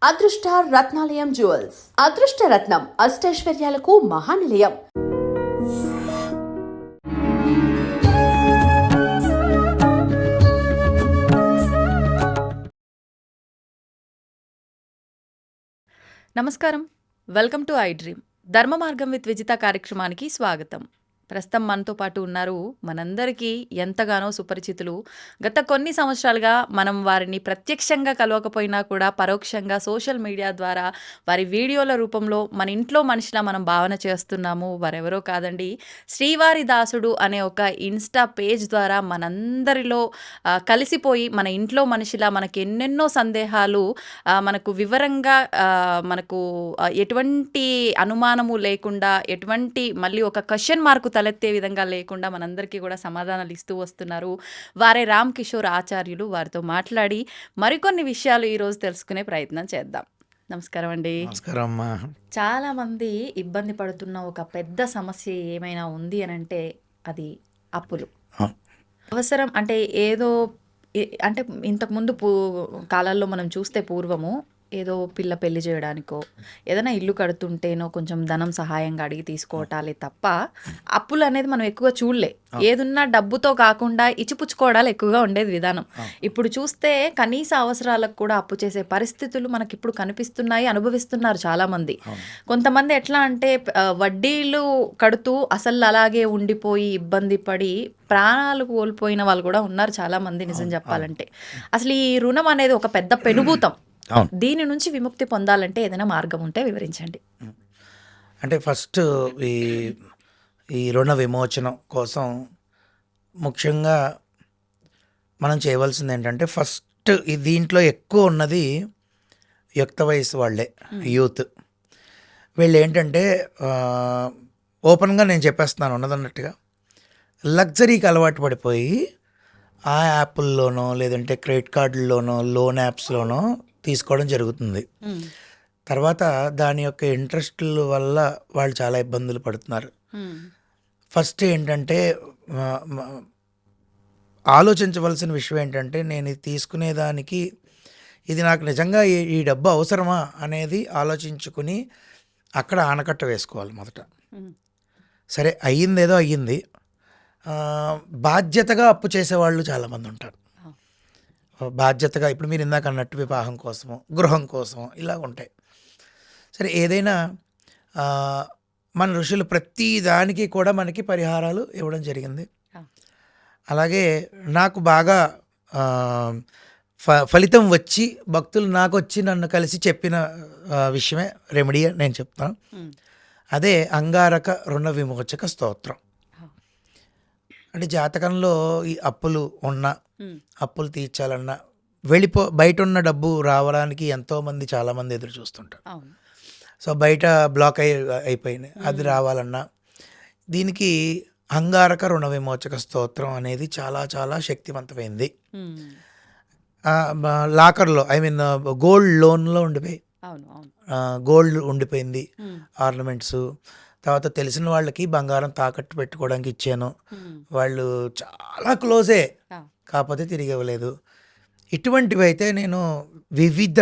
అదృష్ట రత్నాలయం జ్యువెల్స్ అదృష్ట రత్నం అష్టైశ్వర్యాలకు మహానిలయం. నమస్కారం, వెల్కమ్ టు ఐ డ్రీమ్. ధర్మ మార్గం విత్ విజిత కార్యక్రమానికి స్వాగతం. ప్రస్తుతం మనతో పాటు ఉన్నారు మనందరికీ ఎంతగానో సుపరిచితులు. గత కొన్ని సంవత్సరాలుగా మనం వారిని ప్రత్యక్షంగా కలవకపోయినా కూడా పరోక్షంగా సోషల్ మీడియా ద్వారా వారి వీడియోల రూపంలో మన ఇంట్లో మనిషిలా మనం భావన చేస్తున్నాము. వారెవరో కాదండి, శ్రీవారి దాసుడు అనే ఒక ఇన్స్టా పేజ్ ద్వారా మనందరిలో కలిసిపోయి మన ఇంట్లో మనిషిలా మనకి ఎన్నెన్నో సందేహాలు మనకు వివరంగా మనకు ఎటువంటి అనుమానము లేకుండా, ఎటువంటి మళ్ళీ ఒక క్వశ్చన్ మార్కు తలెత్తే విధంగా లేకుండా మనందరికీ కూడా సమాధానాలు ఇస్తూ వస్తున్నారు. వారే రామ్ కిషోర్ ఆచార్యులు. వారితో మాట్లాడి మరికొన్ని విషయాలు ఈరోజు తెలుసుకునే ప్రయత్నం చేద్దాం. నమస్కారం అండి. నమస్కారం అమ్మా. చాలా మంది ఇబ్బంది పడుతున్న ఒక పెద్ద సమస్య ఏమైనా ఉంది అని అంటే అది అప్పులు. అవసరం అంటే ఏదో అంటే ఇంతకుముందు కాలాల్లో మనం చూస్తే పూర్వము ఏదో పిల్ల పెళ్లి చేయడానికో ఏదైనా ఇల్లు కడుతుంటేనో కొంచెం ధనం సహాయంగా అడిగి తీసుకోవటాలే తప్ప అప్పులు అనేది మనం ఎక్కువగా చూడలే. ఏదున్నా డబ్బుతో కాకుండా ఇచ్చిపుచ్చుకోవడాలు ఎక్కువగా ఉండేది విధానం. ఇప్పుడు చూస్తే కనీస అవసరాలకు కూడా అప్పు చేసే పరిస్థితులు మనకి ఇప్పుడు కనిపిస్తున్నాయి, అనుభవిస్తున్నారు చాలా మంది. కొంతమంది ఎట్లా అంటే వడ్డీలు కడుతూ అసలు అలాగే ఉండిపోయి ఇబ్బంది పడి ప్రాణాలు కోల్పోయిన వాళ్ళు కూడా ఉన్నారు చాలా మంది. నిజం చెప్పాలంటే అసలు ఈ రుణం అనేది ఒక పెద్ద పెనుభూతం. దీని నుంచి విముక్తి పొందాలంటే ఏదైనా మార్గం ఉంటే వివరించండి. అంటే ఫస్ట్ ఈ రుణ విమోచనం కోసం ముఖ్యంగా మనం చేయవలసింది ఏంటంటే, ఫస్ట్ దీంట్లో ఎక్కువ ఉన్నది యుక్త వయసు వాళ్ళే, యూత్. వీళ్ళు ఏంటంటే ఓపెన్గా నేను చెప్పేస్తున్నాను ఉన్నదన్నట్టుగా లగ్జరీకి అలవాటు పడిపోయి ఆ యాప్ల్లోనో లేదంటే క్రెడిట్ కార్డుల్లోనో లోన్ యాప్స్లోనో తీసుకోవడం జరుగుతుంది. తర్వాత దాని యొక్క ఇంట్రెస్ట్ల వల్ల వాళ్ళు చాలా ఇబ్బందులు పడుతున్నారు. ఫస్ట్ ఏంటంటే ఆలోచించవలసిన విషయం ఏంటంటే, నేను ఇది తీసుకునేదానికి ఇది నాకు నిజంగా ఈ డబ్బు అవసరమా అనేది ఆలోచించుకుని అక్కడ ఆనకట్ట వేసుకోవాలి మొదట. సరే, అయ్యిందేదో అయ్యింది. బాధ్యతగా అప్పు చేసేవాళ్ళు చాలామంది ఉంటారు. బాధ్యతగా ఇప్పుడు మీరు ఇందాక అన్నట్టు వివాహం కోసమో గృహం కోసమో ఇలా ఉంటాయి. సరే, ఏదైనా మన ఋషులు ప్రతి దానికి కూడా మనకి పరిహారాలు ఇవ్వడం జరిగింది. అలాగే నాకు బాగా ఫలితం వచ్చి భక్తులు నాకు వచ్చి నన్ను కలిసి చెప్పిన విషయమే రెమెడీ నేను చెప్తాను. అదే అంగారక రుణ విమోచక స్తోత్రం. అంటే జాతకంలో ఈ అప్పులు ఉన్న, అప్పులు తీర్చాలన్నా బయట ఉన్న డబ్బు రావడానికి ఎంతోమంది చాలామంది ఎదురు చూస్తుంటారు. సో బయట బ్లాక్ అయిపోయినాయి, అది రావాలన్నా దీనికి అంగారక రుణ విమోచక స్తోత్రం అనేది చాలా చాలా శక్తివంతమైంది. లాకర్లో గోల్డ్ లోన్లో ఉండిపోయి గోల్డ్ ఉండిపోయింది, ఆర్నమెంట్స్. తర్వాత తెలిసిన వాళ్ళకి బంగారం తాకట్టు పెట్టుకోవడానికి ఇచ్చాను, వాళ్ళు చాలా క్లోజే, కాకపోతే తిరిగి ఇవ్వలేదు. ఇటువంటివి అయితే నేను వివిధ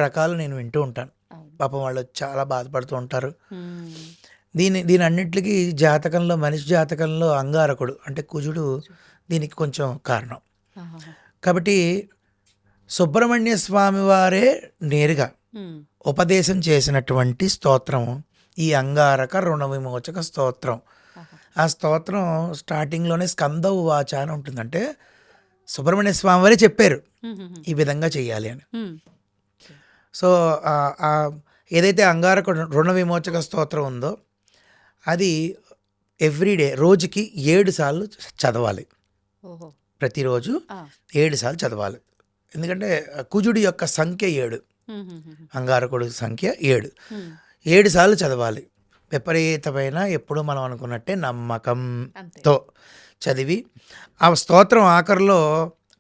రకాలు నేను వింటూ ఉంటాను. పాపం వాళ్ళు చాలా బాధపడుతూ ఉంటారు. దీని అన్నింటికి జాతకంలో, మనిషి జాతకంలో అంగారకుడు అంటే కుజుడు దీనికి కొంచెం కారణం. కాబట్టి సుబ్రహ్మణ్య స్వామి వారే నేరుగా ఉపదేశం చేసినటువంటి స్తోత్రం ఈ అంగారక రుణ విమోచక స్తోత్రం. ఆ స్తోత్రం స్టార్టింగ్లోనే స్కంద ఉవాచ అని ఉంటుంది. అంటే సుబ్రహ్మణ్య స్వామి వారే చెప్పారు ఈ విధంగా చెయ్యాలి అని. సో ఏదైతే అంగారక రుణ విమోచక స్తోత్రం ఉందో అది ఎవ్రీడే రోజుకి 7 సార్లు చదవాలి. ప్రతిరోజు 7 సార్లు చదవాలి. ఎందుకంటే కుజుడి యొక్క సంఖ్య 7, అంగారకుడి సంఖ్య 7 సార్లు చదవాలి. విపరీతమైన ఎప్పుడు మనం అనుకున్నట్టే నమ్మకంతో చదివి ఆ స్తోత్రం ఆఖరిలో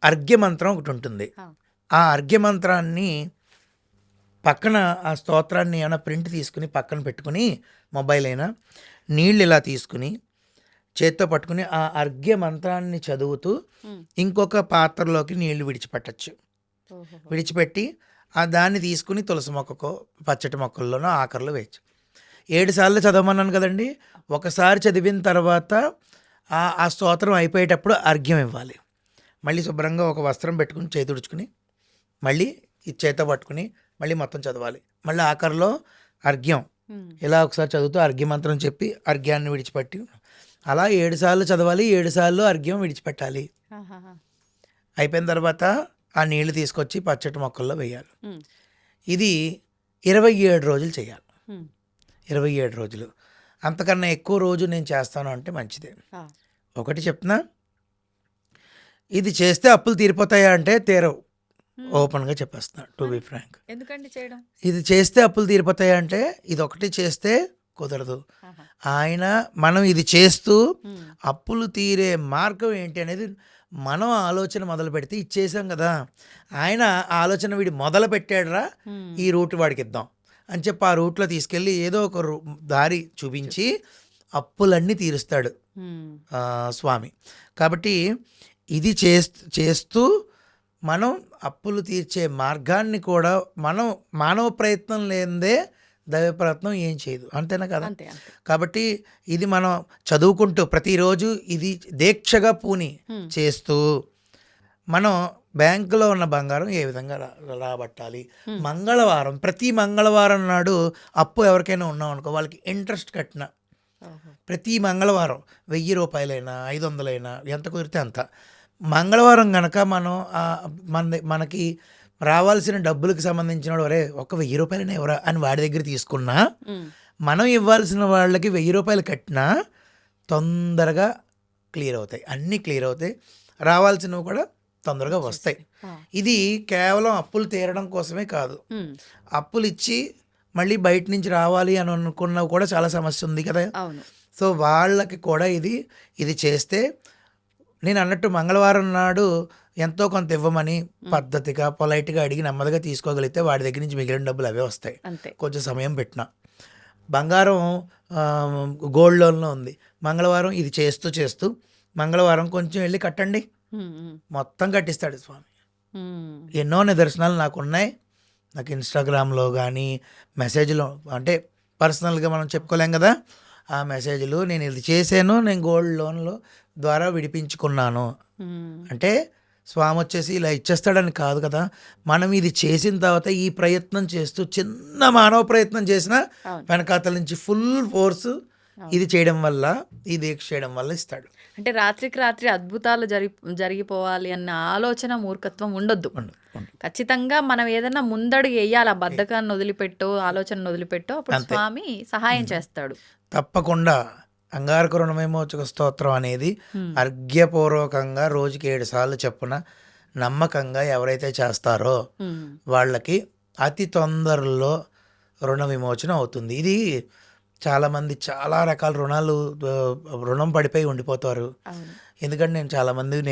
అర్ఘ్యమంత్రం ఒకటి ఉంటుంది. ఆ అర్ఘ్యమంత్రాన్ని పక్కన, ఆ స్తోత్రాన్ని ఏమైనా ప్రింట్ తీసుకుని పక్కన పెట్టుకుని, మొబైల్ అయినా నీళ్ళు ఇలా తీసుకుని చేత్తో పట్టుకుని ఆ అర్ఘ్య మంత్రాన్ని చదువుతూ ఇంకొక పాత్రలోకి నీళ్లు విడిచిపెట్టచ్చు. విడిచిపెట్టి దాన్ని తీసుకుని తులసి మొక్కకో పచ్చటి మొక్కల్లోనో ఆఖరిలో వేయచ్చు. 7 సార్లు చదవమన్నాను కదండి. ఒకసారి చదివిన తర్వాత ఆ స్తోత్రం అయిపోయేటప్పుడు అర్ఘ్యం ఇవ్వాలి. మళ్ళీ శుభ్రంగా ఒక వస్త్రం పెట్టుకుని చేతి తుడుచుకుని మళ్ళీ ఈ చేత పట్టుకుని మళ్ళీ మొత్తం చదవాలి. మళ్ళీ ఆఖరిలో అర్ఘ్యం ఇలా ఒకసారి చదువుతూ అర్ఘ్య మంత్రం చెప్పి అర్ఘ్యాన్ని విడిచిపెట్టి అలా 7 సార్లు చదవాలి. 7 సార్లు అర్ఘ్యం విడిచిపెట్టాలి. అయిపోయిన తర్వాత ఆ నీళ్లు తీసుకొచ్చి పచ్చటి మొక్కల్లో వేయాలి. ఇది 27 రోజులు చేయాలి. 27 రోజులు. అంతకన్నా ఎక్కువ రోజు నేను చేస్తాను అంటే మంచిదే. ఒకటి చెప్తున్నా, ఇది చేస్తే అప్పులు తీరిపోతాయా అంటే తీరవు. ఓపెన్గా చెప్పేస్తున్నా, టు బి ఫ్రాంక్. ఎందుకండి చేయడం? ఇది చేస్తే అప్పులు తీరిపోతాయా అంటే ఇది ఒకటి చేస్తే కుదరదు. మనం ఇది చేస్తూ అప్పులు తీరే మార్గం ఏంటి అనేది మనం ఆలోచన మొదలు పెడితే ఇచ్చేసాం కదా. ఆయన ఆలోచన వీడి మొదలు పెట్టాడురా, ఈ రూట్ వాడికి ఇద్దాం అని చెప్పి ఆ రూట్లో తీసుకెళ్ళి ఏదో ఒక దారి చూపించి అప్పులన్నీ తీరుస్తాడు స్వామి. కాబట్టి ఇది చేస్తూ మనం అప్పులు తీర్చే మార్గాన్ని కూడా మనం మానవ ప్రయత్నం లేనిదే దైవ ప్రయత్నం ఏం చేయదు, అంతేనా కదా. కాబట్టి ఇది మనం చదువుకుంటూ ప్రతిరోజు ఇది దీక్షగా పూని చేస్తూ మనం బ్యాంకులో ఉన్న బంగారం ఏ విధంగా రాబట్టాలి. మంగళవారం, ప్రతి మంగళవారం నాడు అప్పు ఎవరికైనా ఉన్నాం అనుకో వాళ్ళకి ఇంట్రెస్ట్ కట్టిన ప్రతి మంగళవారం 1000 రూపాయలైనా 500 ఎంత కుదిరితే అంత మంగళవారం కనుక మనం మనకి రావాల్సిన డబ్బులకు సంబంధించిన వరే ఒక 1000 రూపాయలనే ఎవరా అని వాడి దగ్గర తీసుకున్నా మనం ఇవ్వాల్సిన వాళ్ళకి 1000 రూపాయలు కట్టినా తొందరగా క్లియర్ అవుతాయి, అన్నీ క్లియర్ అవుతాయి, రావాల్సినవి కూడా తొందరగా వస్తాయి. ఇది కేవలం అప్పులు తీరడం కోసమే కాదు, అప్పులు ఇచ్చి మళ్ళీ బయట నుంచి రావాలి అని అనుకున్నవి కూడా చాలా సమస్య ఉంది కదా. సో వాళ్ళకి కూడా ఇది చేస్తే నేను అన్నట్టు మంగళవారం నాడు ఎంతో కొంత ఇవ్వమని పద్ధతిగా పొలైట్గా అడిగి నెమ్మదిగా తీసుకోగలిగితే వాడి దగ్గర నుంచి మిగిలిన డబ్బులు అవే వస్తాయి. కొంచెం సమయం పెట్టినా బంగారం గోల్డ్ లోన్లో ఉంది. మంగళవారం ఇది చేస్తూ మంగళవారం కొంచెం వెళ్ళి కట్టండి, మొత్తం కట్టిస్తాడు స్వామి. ఎన్నో నిదర్శనాలు నాకు ఉన్నాయి. నాకు ఇన్స్టాగ్రామ్లో కానీ మెసేజ్లో అంటే పర్సనల్గా మనం చెప్పుకోలేం కదా, ఆ మెసేజ్లు నేను ఇది చేశాను, నేను గోల్డ్ లోన్లో ద్వారా విడిపించుకున్నాను అంటే స్వామి వచ్చేసి ఇలా ఇచ్చేస్తాడని కాదు కదా. మనం ఇది చేసిన తర్వాత ఈ ప్రయత్నం చేస్తూ చిన్న మానవ ప్రయత్నం చేసినా వెనకాతల నుంచి ఫుల్ ఫోర్స్ ఇది చేయడం వల్ల, ఈ దీక్ష చేయడం వల్ల ఇస్తాడు. అంటే రాత్రికి రాత్రి అద్భుతాలు జరిగిపోవాలి అన్న ఆలోచన మూర్ఖత్వం ఉండొద్దు. ఖచ్చితంగా మనం ఏదైనా ముందడుగు వేయాలి, ఆ బద్ధకాన్ని వదిలిపెట్టో ఆలోచన వదిలిపెట్టో అప్పుడు స్వామి సహాయం చేస్తాడు. తప్పకుండా అంగారక రుణ విమోచక స్తోత్రం అనేది అర్ఘ్యపూర్వకంగా రోజుకి 7 సార్లు చెప్పున నమ్మకంగా ఎవరైతే చేస్తారో వాళ్ళకి అతి తొందరలో రుణ విమోచన అవుతుంది. ఇది చాలామంది చాలా రకాల రుణం పడిపోయి ఉండిపోతారు. ఎందుకంటే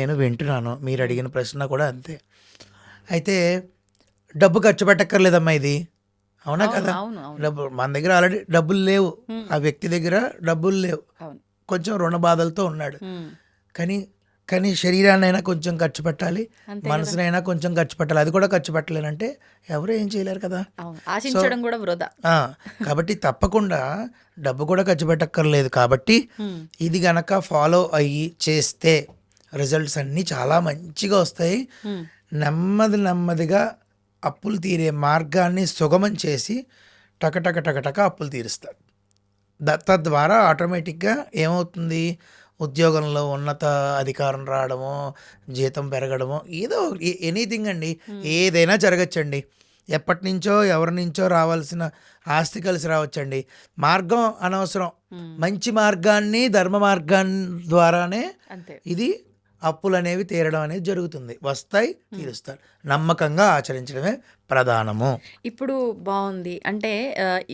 నేను వింటున్నాను, మీరు అడిగిన ప్రశ్న కూడా అంతే. అయితే డబ్బు ఖర్చు పెట్టక్కర్లేదమ్మా, ఇది అవునా కదా. డబ్బు మన దగ్గర ఆల్రెడీ డబ్బులు లేవు, ఆ వ్యక్తి దగ్గర డబ్బులు లేవు, కొంచెం రుణ బాధలతో ఉన్నాడు. కానీ శరీరాన్నైనా కొంచెం ఖర్చు పెట్టాలి, మనసునైనా కొంచెం ఖర్చు పెట్టాలి. అది కూడా ఖర్చు పెట్టలేనంటే ఎవరు ఏం చేయలేరు కదా. ఆశించడం కూడా వృధా. కాబట్టి తప్పకుండా డబ్బు కూడా ఖర్చు పెట్టక్కర్లేదు. కాబట్టి ఇది గనక ఫాలో అయ్యి చేస్తే రిజల్ట్స్ అన్నీ చాలా మంచిగా వస్తాయి. నెమ్మదిగా అప్పులు తీరే మార్గాన్ని సుగమం చేసి టకటక అప్పులు తీరుస్తాడు. తద్వారా ఆటోమేటిక్గా ఏమవుతుంది, ఉద్యోగంలో ఉన్నత అధికారం రావడమో, జీతం పెరగడమో, ఏదో ఎనీథింగ్ అండి, ఏదైనా జరగచ్చండి. ఎప్పటి నుంచో ఎవరి నుంచో రావాల్సిన ఆస్తి కలిసి రావచ్చండి. మార్గం అనవసరం, మంచి మార్గాన్ని ధర్మ మార్గాన్ని ద్వారానే ఇది అప్పులు అనేవి తీరడం అనేది జరుగుతుంది. వస్తాయి, తీరుస్తారు. నమ్మకంగా ఆచరించడమే ప్రధానము. ఇప్పుడు బాగుంది. అంటే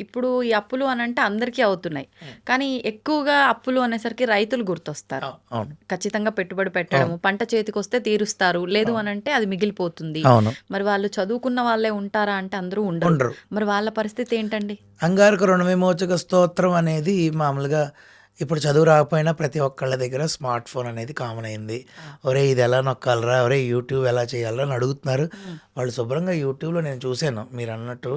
ఇప్పుడు ఈ అప్పులు అని అంటే అందరికీ అవుతున్నాయి, కానీ ఎక్కువగా అప్పులు అనేసరికి రైతులు గుర్తొస్తారు. ఖచ్చితంగా పెట్టుబడి పెట్టడము, పంట చేతికి వస్తే తీరుస్తారు, లేదు అని అంటే అది మిగిలిపోతుంది. మరి వాళ్ళు చదువుకున్న వాళ్ళే ఉంటారా అంటే అందరూ ఉండరు. మరి వాళ్ళ పరిస్థితి ఏంటండి? అంగారక రుణ విమోచక స్తోత్రం అనేది మామూలుగా ఇప్పుడు చదువు రాకపోయినా ప్రతి ఒక్కళ్ళ దగ్గర స్మార్ట్ ఫోన్ అనేది కామన్ అయింది. ఒరే ఇది ఎలా నొక్కాలరా, ఒరే యూట్యూబ్ ఎలా చేయాలరా అని అడుగుతున్నారు. వాళ్ళు శుభ్రంగా యూట్యూబ్లో నేను చూశాను మీరు అన్నట్టు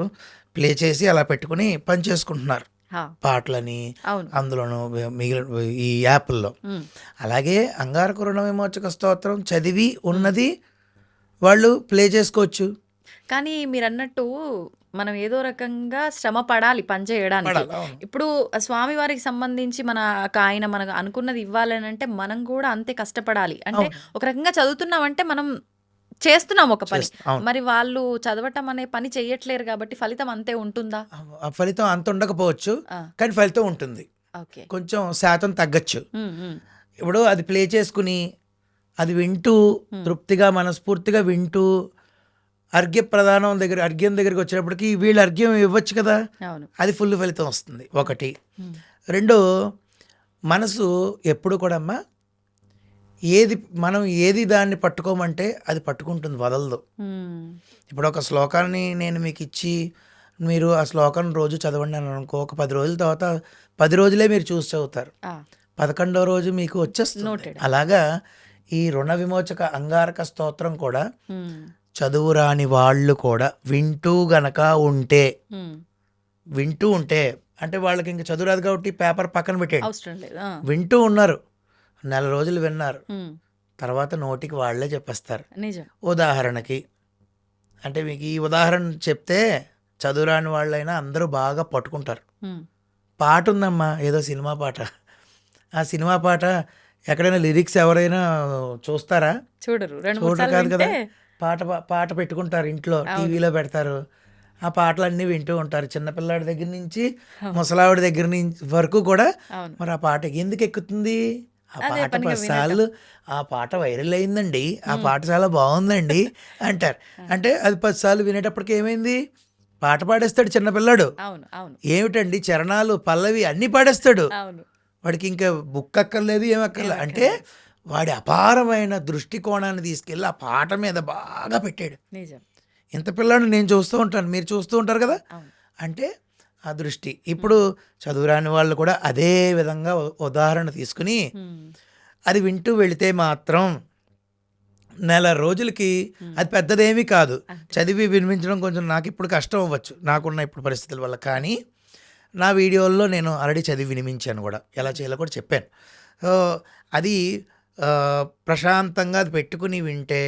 ప్లే చేసి అలా పెట్టుకుని పని చేసుకుంటున్నారు పాటలని అందులోను మిగిలిన ఈ యాప్ల్లో. అలాగే అంగారక రుణ విమోచక స్తోత్రం చదివి ఉన్నది వాళ్ళు ప్లే చేసుకోవచ్చు. కానీ మీరు అన్నట్టు మనం ఏదో రకంగా శ్రమ పడాలి పని చేయడానికి. ఇప్పుడు స్వామివారికి సంబంధించి ఆయన మనకు అనుకున్నది ఇవ్వాలని అంటే మనం కూడా అంతే కష్టపడాలి. అంటే ఒక రకంగా చదువుతున్నామంటే మనం చేస్తున్నాం ఒక పని. మరి వాళ్ళు చదవటం అనే పని చెయ్యట్లేరు కాబట్టి ఫలితం అంతే ఉంటుందా? ఆ ఫలితం అంత ఉండకపోవచ్చు, కానీ ఫలితం ఉంటుంది. కొంచెం శాతం తగ్గచ్చు. ఇప్పుడు అది ప్లే చేసుకుని అది వింటూ తృప్తిగా మనస్ఫూర్తిగా వింటూ అర్ఘ్యం దగ్గరికి వచ్చేటప్పటికి వీళ్ళు అర్ఘ్యం ఇవ్వచ్చు కదా, అది ఫుల్ ఫలితం వస్తుంది. ఒకటి. రెండో, మనసు ఎప్పుడు కూడా అమ్మా మనం ఏది దాన్ని పట్టుకోమంటే అది పట్టుకుంటుంది, వదలదు. ఇప్పుడు ఒక శ్లోకాన్ని నేను మీకు ఇచ్చి మీరు ఆ శ్లోకాన్ని రోజు చదవండి అని అనుకో, ఒక 10 రోజుల తర్వాత 10 రోజులే మీరు చూసి చదువుతారు, 11వ రోజు మీకు వచ్చేస్తుంది. అలాగా ఈ రుణ విమోచక అంగారక స్తోత్రం కూడా చదువు రాని వాళ్ళు కూడా వింటూ ఉంటే అంటే వాళ్ళకి ఇంకా చదువు రాదు కాబట్టి పేపర్ పక్కన పెట్టేయండి, వింటూ ఉన్నారు, నెల రోజులు విన్నారు, తర్వాత నోటికి వాళ్ళే చెప్పేస్తారు. ఉదాహరణకి అంటే మీకు ఈ ఉదాహరణ చెప్తే చదువు రాని వాళ్ళైనా అందరూ బాగా పట్టుకుంటారు. పాట ఉందమ్మా, ఏదో సినిమా పాట, ఆ సినిమా పాట ఎక్కడైనా లిరిక్స్ ఎవరైనా చూస్తారా? చూడరు కాదు కదా. పాట పెట్టుకుంటారు ఇంట్లో, టీవీలో పెడతారు, ఆ పాటలన్నీ వింటూ ఉంటారు, చిన్నపిల్లాడి దగ్గర నుంచి ముసలావిడి దగ్గర నుంచి వరకు కూడా. మరి ఆ పాట ఎందుకు ఎక్కుతుంది? ఆ పాట 10 సార్లు ఆ పాట వైరల్ అయిందండి, ఆ పాట చాలా బాగుందండి అంటారు. అంటే అది 10 సార్లు వినేటప్పటికి ఏమైంది? పాట పాడేస్తాడు చిన్నపిల్లాడు. ఏమిటండి చరణాలు పల్లవి అన్నీ పాడేస్తాడు, వాడికి ఇంకా బుక్ అక్కర్లేదు, ఏమక్కర్లేదు. అంటే వాడి అపారమైన దృష్టికోణాన్ని తీసుకెళ్ళి ఆ పాట మీద బాగా పెట్టాడు. ఇంత పిల్లాడు నేను చూస్తూ ఉంటాను, మీరు చూస్తూ ఉంటారు కదా. అంటే ఆ దృష్టి. ఇప్పుడు చదువురాని వాళ్ళు కూడా అదే విధంగా ఉదాహరణ తీసుకుని అది వింటూ వెళితే మాత్రం నెల రోజులకి అది పెద్దదేమీ కాదు. చదివి వినిపించడం కొంచెం నాకు ఇప్పుడు కష్టం అవ్వచ్చు, నాకున్న ఇప్పుడు పరిస్థితుల వల్ల. కానీ నా వీడియోల్లో నేను ఆల్రెడీ చదివి వినిపించాను కూడా, ఎలా చేయాలో కూడా చెప్పాను. అది ప్రశాంతంగా అది పెట్టుకుని వింటే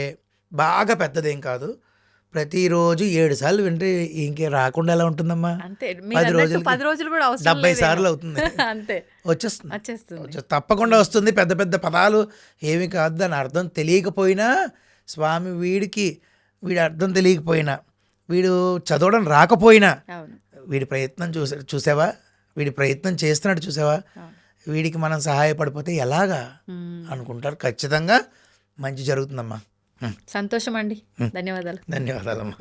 బాగా పెద్దదేం కాదు. ప్రతిరోజు 7 సార్లు వింటే ఇంకే రాకుండా ఎలా ఉంటుందమ్మా? 10 రోజులు కూడా 70 సార్లు అవుతుంది, వచ్చేస్తుంది, తప్పకుండా వస్తుంది. పెద్ద పెద్ద పదాలు ఏమి కాదు, దాని అర్థం తెలియకపోయినా స్వామి వీడి అర్థం తెలియకపోయినా, వీడు చదవడం రాకపోయినా, వీడి ప్రయత్నం చూసావా, వీడి ప్రయత్నం చేస్తున్నాడు చూసావా, వీడికి మనం సహాయపడిపోతే ఎలాగా అనుకుంటారు. ఖచ్చితంగా మంచి జరుగుతుందమ్మా. సంతోషం అండి, ధన్యవాదాలు. ధన్యవాదాలమ్మా.